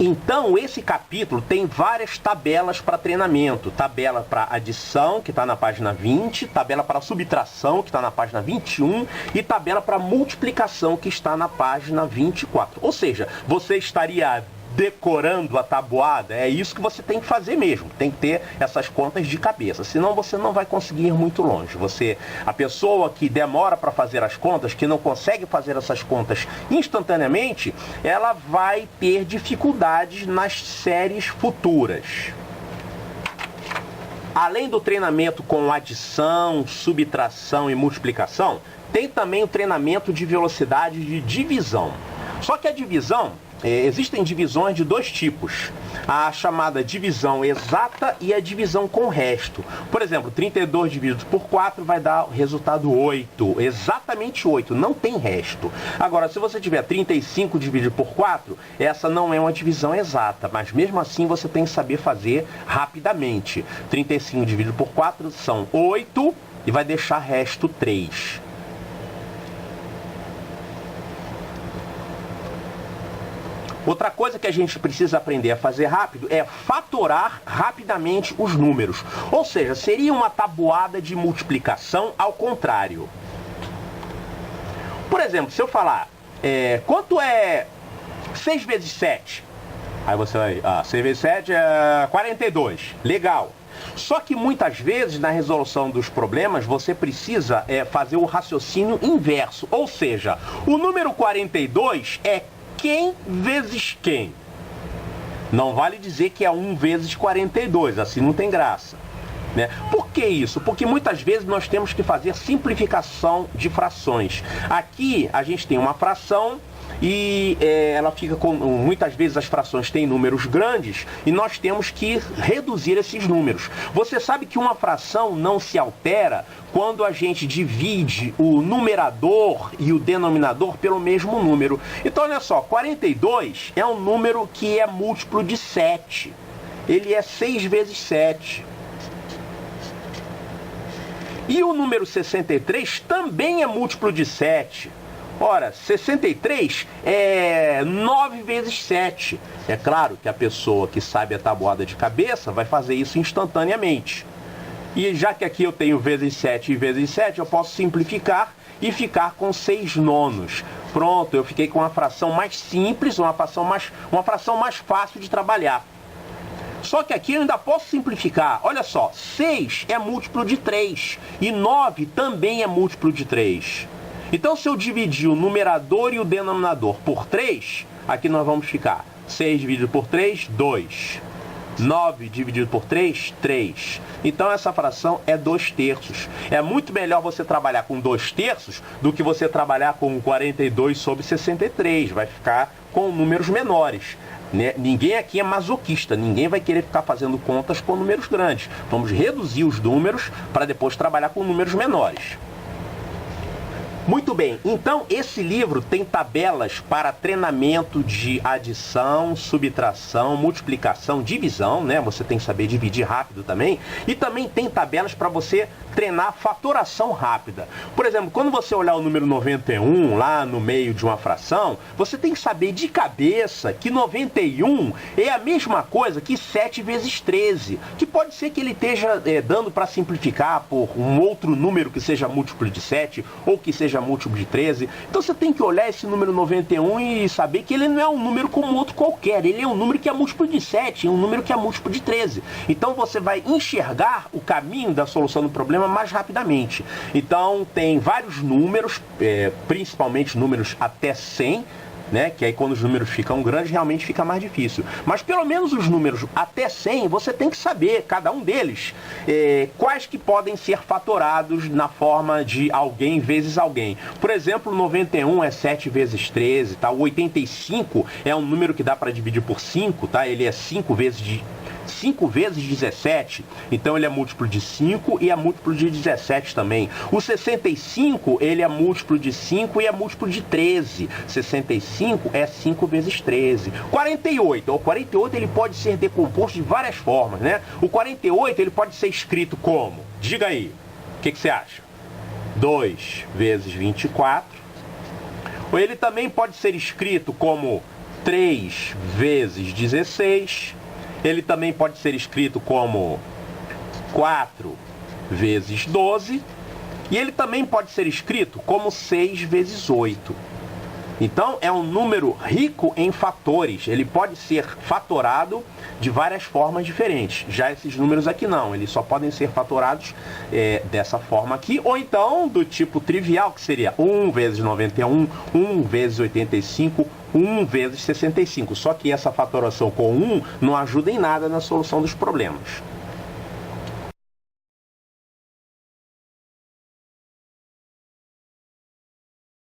Então, esse capítulo tem várias tabelas para treinamento. Tabela para adição, que está na página 20, tabela para subtração, que está na página 21, e tabela para multiplicação, que está na página 24. Ou seja, você estaria decorando a tabuada, é isso que você tem que fazer mesmo, tem que ter essas contas de cabeça, senão você não vai conseguir ir muito longe. A pessoa que demora para fazer as contas, que não consegue fazer essas contas instantaneamente, ela vai ter dificuldades nas séries futuras. Além do treinamento com adição, subtração e multiplicação, tem também o treinamento de velocidade de divisão. Só que a divisão, existem divisões de dois tipos, a chamada divisão exata e a divisão com resto. Por exemplo, 32 dividido por 4 vai dar o resultado 8, exatamente 8, não tem resto. Agora, se você tiver 35 dividido por 4, essa não é uma divisão exata, mas mesmo assim você tem que saber fazer rapidamente. 35 dividido por 4 são 8 e vai deixar resto 3. Outra coisa que a gente precisa aprender a fazer rápido é fatorar rapidamente os números. Ou seja, seria uma tabuada de multiplicação ao contrário. Por exemplo, se eu falar, quanto é 6 vezes 7? Aí você vai, 6 vezes 7 é 42. Legal. Só que muitas vezes na resolução dos problemas você precisa fazer o raciocínio inverso. Ou seja, o número 42 é quem vezes quem. Não vale dizer que é 1 vezes 42, assim não tem graça, né? Por que isso? Porque muitas vezes nós temos que fazer simplificação de frações. Aqui a gente tem uma fração e ela fica com... Muitas vezes as frações têm números grandes e nós temos que reduzir esses números. Você sabe que uma fração não se altera quando a gente divide o numerador e o denominador pelo mesmo número. Então, olha só, 42 é um número que é múltiplo de 7. Ele é 6 vezes 7. E o número 63 também é múltiplo de 7. Ora, 63 é 9 vezes 7. É claro que a pessoa que sabe a tabuada de cabeça vai fazer isso instantaneamente. E já que aqui eu tenho vezes 7 e vezes 7, eu posso simplificar e ficar com 6 nonos. Pronto, eu fiquei com uma fração mais simples, uma fração mais fácil de trabalhar. Só que aqui eu ainda posso simplificar. Olha só, 6 é múltiplo de 3 e 9 também é múltiplo de 3. Então, se eu dividir o numerador e o denominador por 3, aqui nós vamos ficar 6 dividido por 3, 2. 9 dividido por 3, 3. Então, essa fração é 2/3. É muito melhor você trabalhar com 2/3 do que você trabalhar com 42 sobre 63. Vai ficar com números menores, né? Ninguém aqui é masoquista, ninguém vai querer ficar fazendo contas com números grandes. Vamos reduzir os números para depois trabalhar com números menores. Muito bem, então esse livro tem tabelas para treinamento de adição, subtração, multiplicação, divisão, né? Você tem que saber dividir rápido também. E também tem tabelas para você treinar fatoração rápida. Por exemplo, quando você olhar o número 91 lá no meio de uma fração, você tem que saber de cabeça que 91 é a mesma coisa que 7 vezes 13. Que pode ser que ele esteja dando para simplificar por um outro número que seja múltiplo de 7 ou que seja múltiplo de 13. Então você tem que olhar esse número 91 e saber que ele não é um número como outro qualquer. Ele é um número que é múltiplo de 7, um número que é múltiplo de 13. Então você vai enxergar o caminho da solução do problema mais rapidamente. Então tem vários números, principalmente números até 100, né? Que aí quando os números ficam grandes realmente fica mais difícil. Mas pelo menos os números até 100 você tem que saber, cada um deles, quais que podem ser fatorados na forma de alguém vezes alguém. Por exemplo, 91 é 7 vezes 13, tá? O 85 é um número que dá para dividir por 5, tá? Ele é 5 vezes 17, então ele é múltiplo de 5 e é múltiplo de 17 também. O 65, ele é múltiplo de 5 e é múltiplo de 13. 65 é 5 vezes 13. 48, o 48 ele pode ser decomposto de várias formas, né? O 48 ele pode ser escrito como? Diga aí, o que você acha? 2 vezes 24. Ou ele também pode ser escrito como 3 vezes 16. Ele também pode ser escrito como 4 vezes 12. E ele também pode ser escrito como 6 vezes 8. Então, é um número rico em fatores. Ele pode ser fatorado de várias formas diferentes. Já esses números aqui não. Eles só podem ser fatorados dessa forma aqui. Ou então, do tipo trivial, que seria 1 vezes 91, 1 vezes 85, 1 vezes 65. Só que essa fatoração com 1 não ajuda em nada na solução dos problemas.